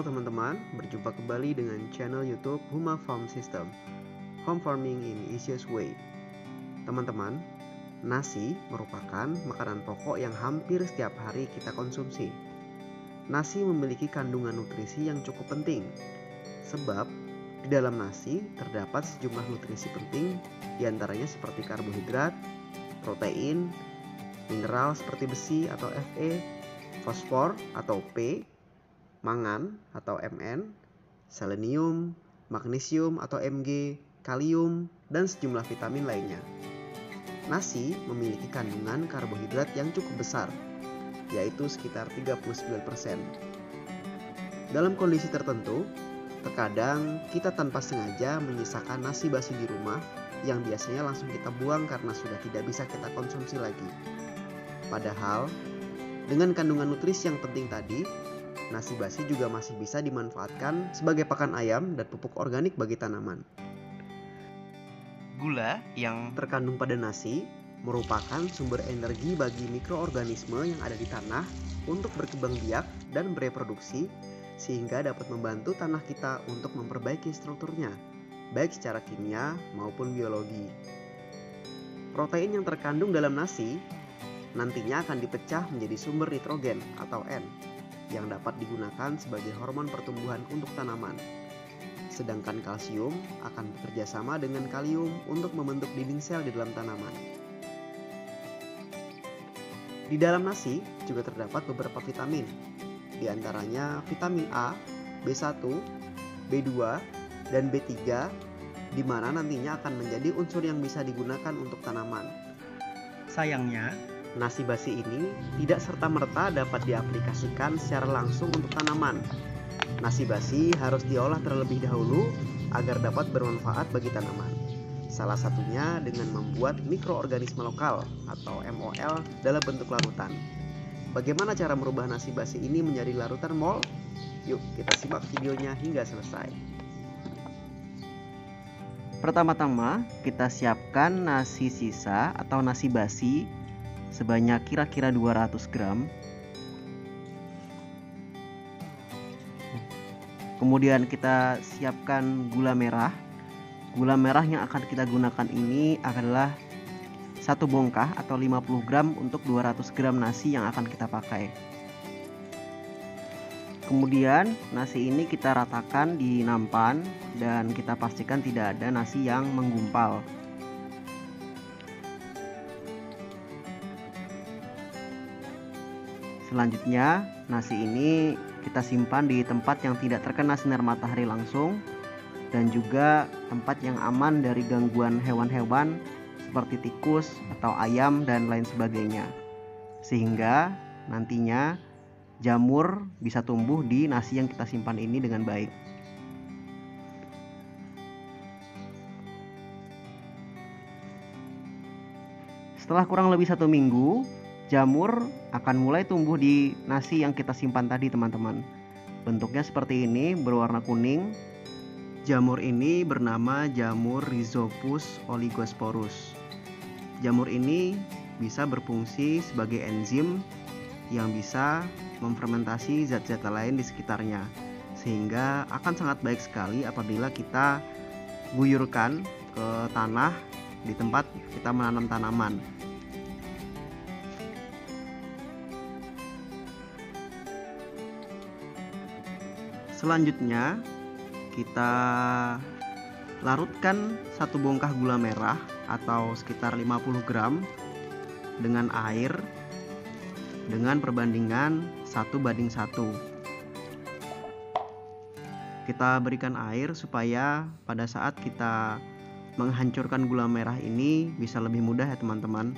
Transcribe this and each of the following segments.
Halo teman-teman, berjumpa kembali dengan channel YouTube Huma Farm System, Home Farming in Easiest Way. Teman-teman, nasi merupakan makanan pokok yang hampir setiap hari kita konsumsi. Nasi memiliki kandungan nutrisi yang cukup penting, sebab di dalam nasi terdapat sejumlah nutrisi penting, diantaranya seperti karbohidrat, protein, mineral seperti besi atau Fe, fosfor atau P, mangan atau Mn, selenium, magnesium atau Mg, kalium, dan sejumlah vitamin lainnya. Nasi memiliki kandungan karbohidrat yang cukup besar, yaitu sekitar 39%. Dalam kondisi tertentu, terkadang kita tanpa sengaja menyisakan nasi basi di rumah yang biasanya langsung kita buang karena sudah tidak bisa kita konsumsi lagi. Padahal, dengan kandungan nutrisi yang penting tadi, nasi basi juga masih bisa dimanfaatkan sebagai pakan ayam dan pupuk organik bagi tanaman. Gula yang terkandung pada nasi merupakan sumber energi bagi mikroorganisme yang ada di tanah untuk berkembang biak dan bereproduksi, sehingga dapat membantu tanah kita untuk memperbaiki strukturnya, baik secara kimia maupun biologi. Protein yang terkandung dalam nasi nantinya akan dipecah menjadi sumber nitrogen atau N, yang dapat digunakan sebagai hormon pertumbuhan untuk tanaman. Sedangkan kalsium akan bekerja sama dengan kalium untuk membentuk dinding sel di dalam tanaman. Di dalam nasi juga terdapat beberapa vitamin, di antaranya vitamin A, B1, B2, dan B3, di mana nantinya akan menjadi unsur yang bisa digunakan untuk tanaman. Sayangnya, nasi basi ini tidak serta-merta dapat diaplikasikan secara langsung untuk tanaman. Nasi basi harus diolah terlebih dahulu agar dapat bermanfaat bagi tanaman. Salah satunya dengan membuat mikroorganisme lokal atau MOL dalam bentuk larutan. Bagaimana cara merubah nasi basi ini menjadi larutan MOL? Yuk kita simak videonya hingga selesai. Pertama-tama kita siapkan nasi sisa atau nasi basi sebanyak kira-kira 200 gram. Kemudian kita siapkan gula merah. Gula merah yang akan kita gunakan ini adalah 1 bongkah atau 50 gram untuk 200 gram nasi yang akan kita pakai. Kemudian nasi ini kita ratakan di nampan dan kita pastikan tidak ada nasi yang menggumpal. Selanjutnya, nasi ini kita simpan di tempat yang tidak terkena sinar matahari langsung dan juga tempat yang aman dari gangguan hewan-hewan seperti tikus atau ayam dan lain sebagainya. Sehingga nantinya jamur bisa tumbuh di nasi yang kita simpan ini dengan baik. Setelah kurang lebih 1 minggu, jamur akan mulai tumbuh di nasi yang kita simpan tadi teman-teman. Bentuknya seperti ini, berwarna kuning. Jamur ini bernama jamur Rhizopus oligosporus. Jamur ini bisa berfungsi sebagai enzim yang bisa memfermentasi zat-zat lain di sekitarnya, sehingga akan sangat baik sekali apabila kita guyurkan ke tanah di tempat kita menanam tanaman. Selanjutnya kita larutkan 1 bongkah gula merah atau sekitar 50 gram dengan air dengan perbandingan 1:1. Kita berikan air supaya pada saat kita menghancurkan gula merah ini bisa lebih mudah ya teman-teman.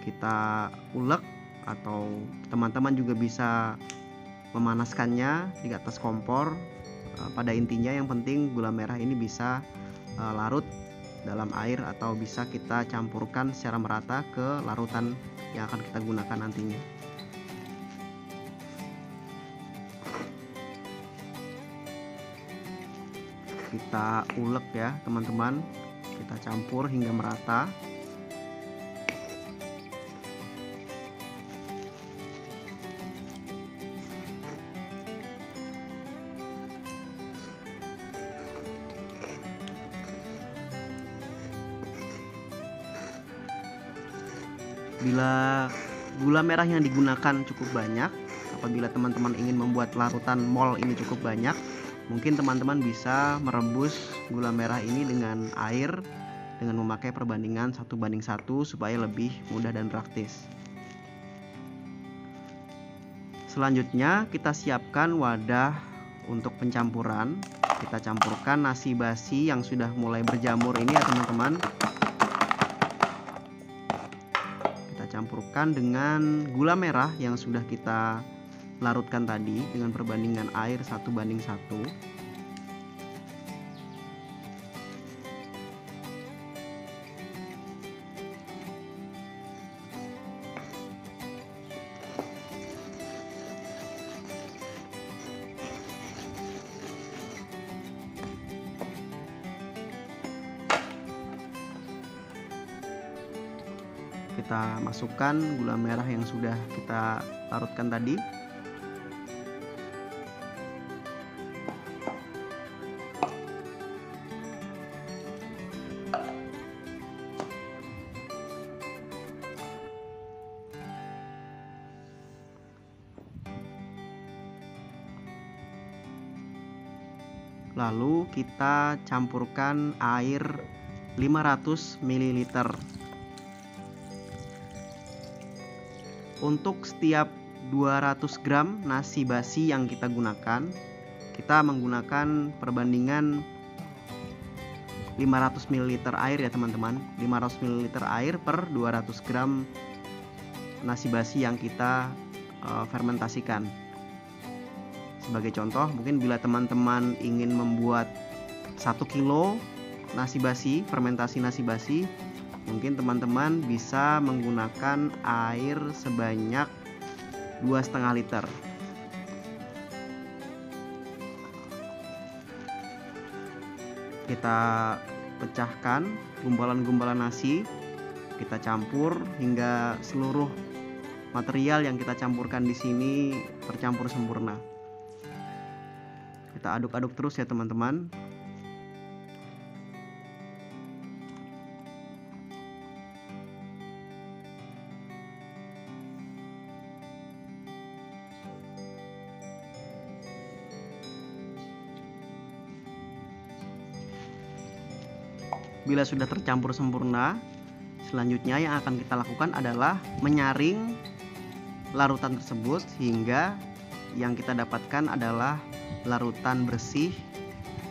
Kita ulek atau teman-teman juga bisa memanaskannya di atas kompor. Pada intinya yang penting gula merah ini bisa larut dalam air atau bisa kita campurkan secara merata ke larutan yang akan kita gunakan nantinya. Kita ulek ya teman-teman, kita campur hingga merata. Bila gula merah yang digunakan cukup banyak, apabila teman-teman ingin membuat larutan mol ini cukup banyak, mungkin teman-teman bisa merebus gula merah ini dengan air dengan memakai perbandingan 1:1 supaya lebih mudah dan praktis. Selanjutnya kita siapkan wadah untuk pencampuran. Kita campurkan nasi basi yang sudah mulai berjamur ini ya teman-teman. Kita campurkan dengan gula merah yang sudah kita larutkan tadi dengan perbandingan air 1:1. Kita masukkan gula merah yang sudah kita larutkan tadi. Lalu kita campurkan air 500 ml. Untuk setiap 200 gram nasi basi yang kita gunakan, kita menggunakan perbandingan 500 ml air ya teman-teman. 500 ml air per 200 gram nasi basi yang kita fermentasikan. Sebagai contoh, mungkin bila teman-teman ingin membuat 1 kilo nasi basi, fermentasi nasi basi, mungkin teman-teman bisa menggunakan air sebanyak 2,5 liter. Kita pecahkan gumpalan-gumpalan nasi, kita campur hingga seluruh material yang kita campurkan di sini tercampur sempurna. Kita aduk-aduk terus ya teman-teman. Bila sudah tercampur sempurna, selanjutnya yang akan kita lakukan adalah menyaring larutan tersebut hingga yang kita dapatkan adalah larutan bersih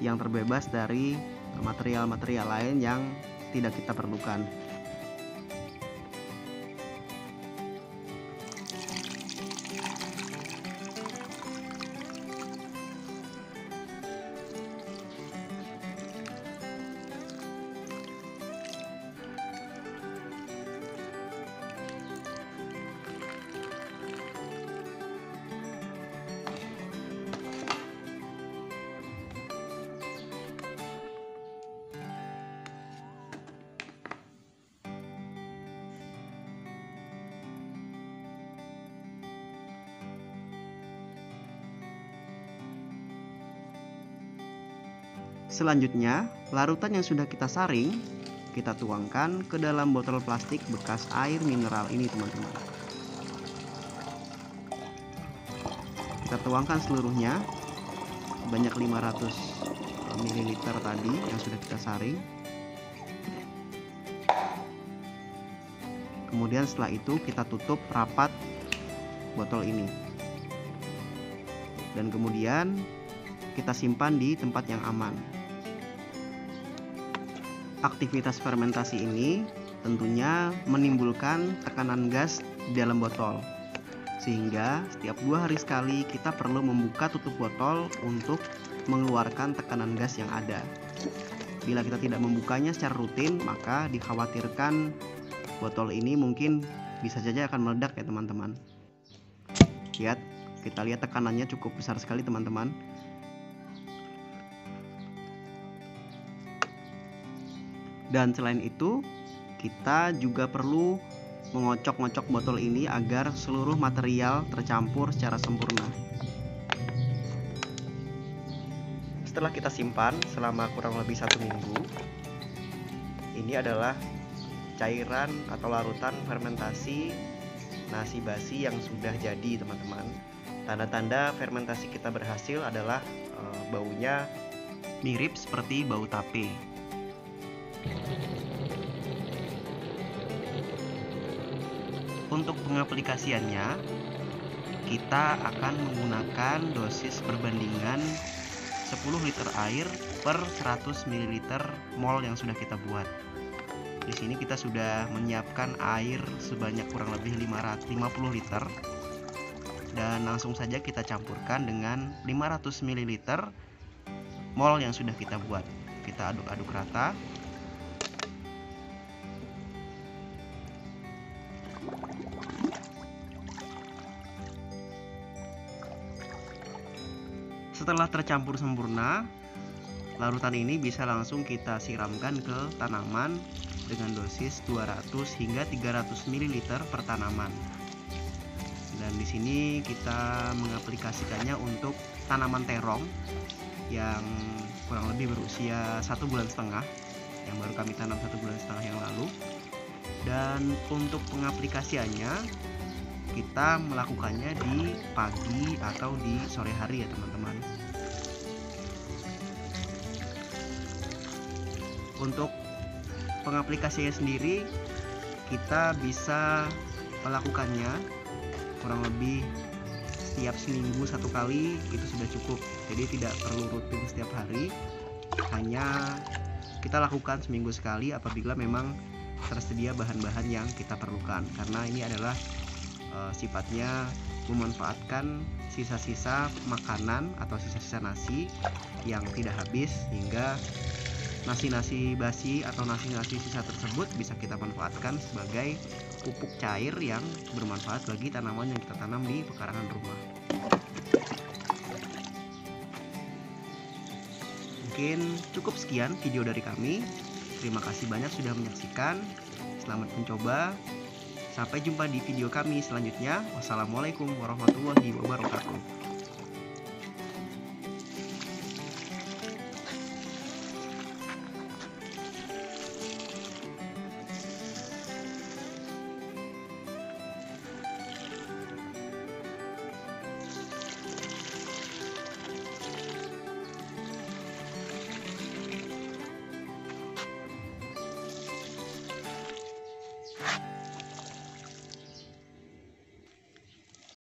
yang terbebas dari material-material lain yang tidak kita perlukan. Selanjutnya, larutan yang sudah kita saring, kita tuangkan ke dalam botol plastik bekas air mineral ini teman-teman. Kita tuangkan seluruhnya sebanyak 500 ml tadi yang sudah kita saring. Kemudian setelah itu kita tutup rapat botol ini. Dan kemudian kita simpan di tempat yang aman. Aktivitas fermentasi ini tentunya menimbulkan tekanan gas di dalam botol, sehingga setiap 2 hari sekali kita perlu membuka tutup botol untuk mengeluarkan tekanan gas yang ada. Bila kita tidak membukanya secara rutin, maka dikhawatirkan botol ini mungkin bisa saja akan meledak ya teman-teman. Lihat, kita lihat tekanannya cukup besar sekali teman-teman. Dan selain itu, kita juga perlu mengocok-ngocok botol ini agar seluruh material tercampur secara sempurna. Setelah kita simpan selama kurang lebih 1 minggu, ini adalah cairan atau larutan fermentasi nasi basi yang sudah jadi, teman-teman. Tanda-tanda fermentasi kita berhasil adalah baunya mirip seperti bau tape. Untuk pengaplikasiannya, kita akan menggunakan dosis perbandingan 10 liter air per 100 ml mol yang sudah kita buat. Di sini kita sudah menyiapkan air sebanyak kurang lebih 550 liter. Dan langsung saja kita campurkan dengan 500 ml mol yang sudah kita buat. Kita aduk-aduk rata. Setelah tercampur sempurna, larutan ini bisa langsung kita siramkan ke tanaman dengan dosis 200 hingga 300 ml per tanaman. Dan di sini kita mengaplikasikannya untuk tanaman terong yang kurang lebih berusia 1,5 bulan, yang baru kami tanam 1,5 bulan yang lalu. Dan untuk pengaplikasiannya kita melakukannya di pagi atau di sore hari ya, teman-teman. Untuk pengaplikasiannya sendiri kita bisa melakukannya kurang lebih setiap seminggu 1 kali, itu sudah cukup. Jadi tidak perlu rutin setiap hari, hanya kita lakukan seminggu sekali apabila memang tersedia bahan-bahan yang kita perlukan, karena ini adalah sifatnya memanfaatkan sisa-sisa makanan atau sisa-sisa nasi yang tidak habis, hingga nasi-nasi basi atau nasi-nasi sisa tersebut bisa kita manfaatkan sebagai pupuk cair yang bermanfaat bagi tanaman yang kita tanam di pekarangan rumah. Mungkin cukup sekian video dari kami. Terima kasih banyak sudah menyaksikan. Selamat mencoba. Sampai jumpa di video kami selanjutnya. Wassalamualaikum warahmatullahi wabarakatuh.